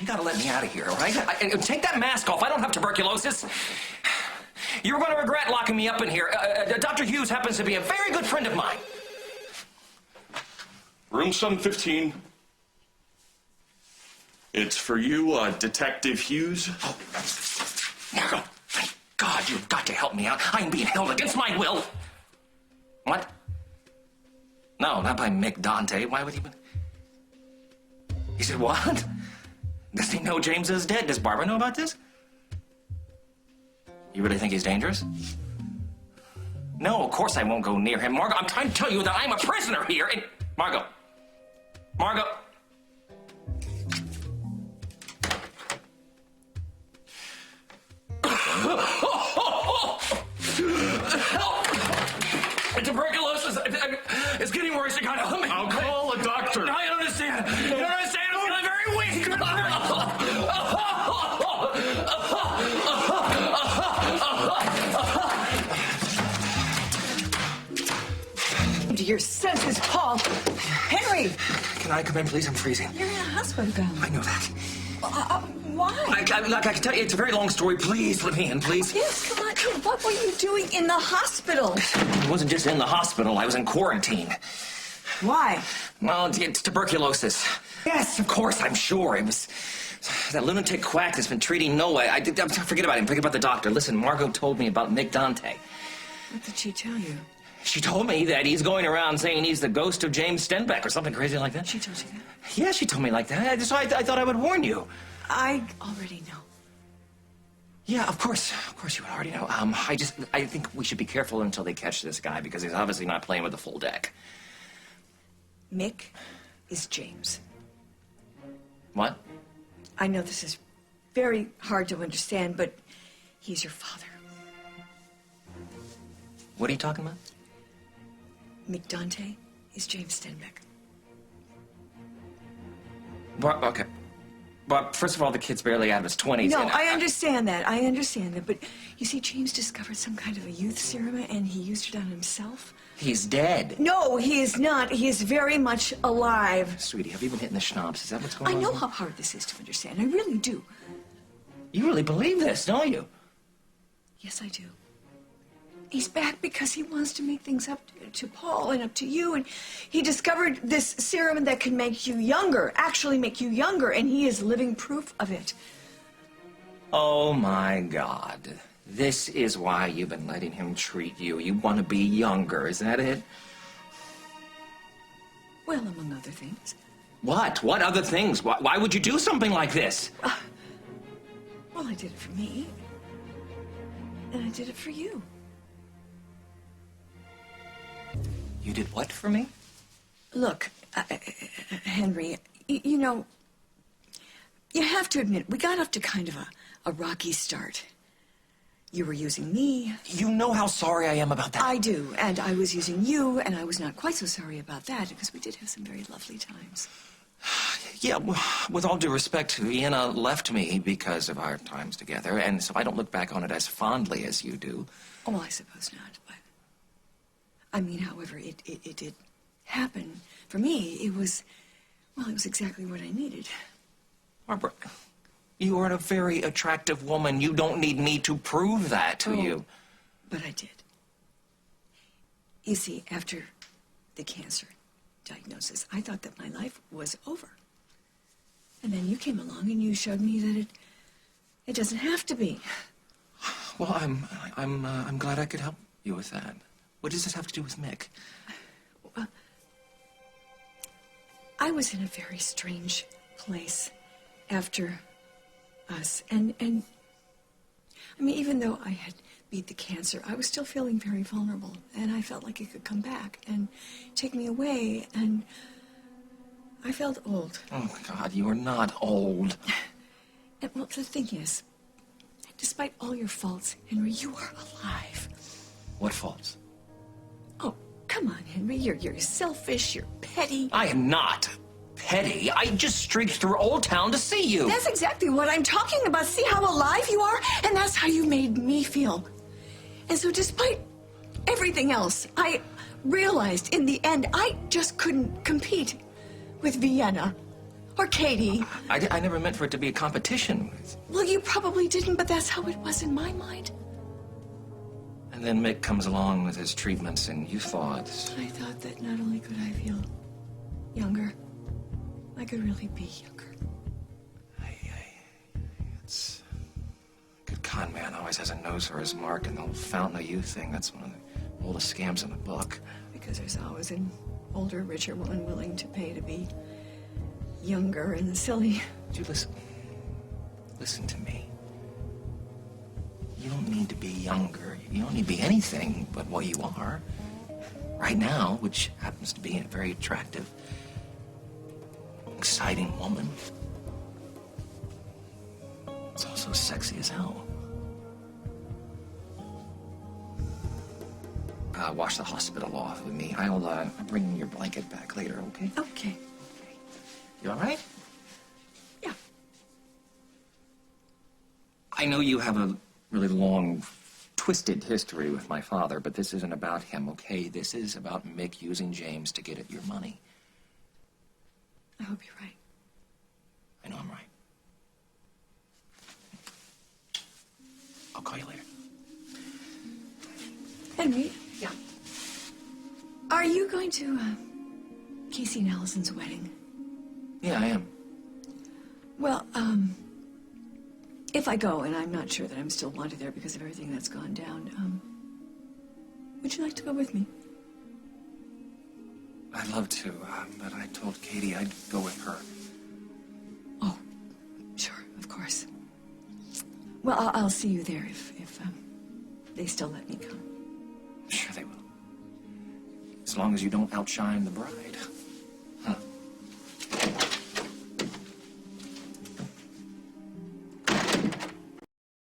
You gotta let me out of here, all right? Take that mask off. I don't have tuberculosis. You're going to regret locking me up in here. Dr. Hughes happens to be a very good friend of mine. Room 715. It's for you, Detective Hughes. Oh, Margot, thank God, you've got to help me out. I'm being held against my will. What? No, not by Mick Dante. Why would he... He said, what? Does he know James is dead? Does Barbara know about this? You really think he's dangerous? No, of course I won't go near him. Margot, I'm trying to tell you that I'm a prisoner here, and... Margot. Margot. Help! Tuberculosis. It's getting worse. You gotta help me. I'll call a doctor. I don't understand. You don't understand. I'm feeling very weak. To your senses, Paul. Henry! Can I come in, please? I'm freezing. You're in a hospital gown. I know that. Why? I can tell you, it's a very long story. Please let me in, please. Yes, come on in. What were you doing in the hospital? I wasn't just in the hospital. I was in quarantine. Why? Well, it's tuberculosis. Yes, of course, I'm sure. It was that lunatic quack that's been treating Noah. Forget about him. Forget about the doctor. Listen, Margot told me about Mick Dante. What did she tell you? She told me that he's going around saying he's the ghost of James Stenbeck or something crazy like that. She told you that? Yeah, she told me like that. So I thought I would warn you. I already know. Yeah, of course you would already know. I think we should be careful until they catch this guy because he's obviously not playing with the full deck. Mick is James. What? I know this is very hard to understand, but he's your father. What are you talking about? Mick Dante is James Stenbeck. Well, okay. But first of all, the kid's barely out of his 20s. No, I understand that. I understand that. But you see, James discovered some kind of a youth serum, and he used it on himself. He's dead. No, he is not. He is very much alive. Sweetie, have you been hitting the schnapps? Is that what's going on? I know how hard this is to understand. I really do. You really believe this, don't you? Yes, I do. He's back because he wants to make things up to Paul and up to you. And he discovered this serum that can make you younger, actually make you younger, and he is living proof of it. Oh, my God. This is why you've been letting him treat you. You want to be younger, is that it? Well, among other things. What? What other things? Why would you do something like this? Well, I did it for me. And I did it for you. You did what for me? Look, Henry, you know, you have to admit, we got off to kind of a rocky start. You were using me. You know how sorry I am about that. I do, and I was using you, and I was not quite so sorry about that, because we did have some very lovely times. Yeah, with all due respect, Vienna left me because of our times together, and so I don't look back on it as fondly as you do. Oh, well, I suppose not, but... I mean, however, it did happen. For me, it was exactly what I needed. Barbara, you are a very attractive woman. You don't need me to prove that to you. But I did. You see, after the cancer diagnosis, I thought that my life was over. And then you came along and you showed me that it doesn't have to be. Well, I'm glad I could help you with that. What does this have to do with Mick? Well, I was in a very strange place after us. And I mean, even though I had beat the cancer, I was still feeling very vulnerable. And I felt like it could come back and take me away. And I felt old. Oh, God, you are not old. And, well, the thing is, despite all your faults, Henry, you are alive. What faults? Oh, come on, Henry. You're selfish, you're petty. I am not petty. I just streaked through Old Town to see you. That's exactly what I'm talking about. See how alive you are? And that's how you made me feel. And so despite everything else, I realized in the end I just couldn't compete with Vienna. Or Katie. I never meant for it to be a competition. Well, you probably didn't, but that's how it was in my mind. And then Mick comes along with his treatments, and you thought... I thought that not only could I feel younger, I could really be younger. It's... A good con man always has a nose for his mark, and the whole fountain of youth thing, that's one of the oldest scams in the book. Because there's always an older, richer woman willing to pay to be younger and silly. Would you listen? Listen to me. You don't need to be younger. You don't need to be anything but what you are. Right now, which happens to be a very attractive, exciting woman. It's also sexy as hell. Wash the hospital off with me. I'll bring your blanket back later, okay? Okay. You all right? Yeah. I know you have a really long, twisted history with my father, but this isn't about him, okay? This is about Mick using James to get at your money. I hope you're right. I know I'm right. I'll call you later. Henry, Yeah. are you going to Casey and Allison's wedding? Yeah, I am. Well, if I go, and I'm not sure that I'm still wanted there because of everything that's gone down, would you like to go with me? I'd love to, but I told Katie I'd go with her. Oh, sure, of course. Well, I'll see you there if they still let me come. Sure they will. As long as you don't outshine the bride.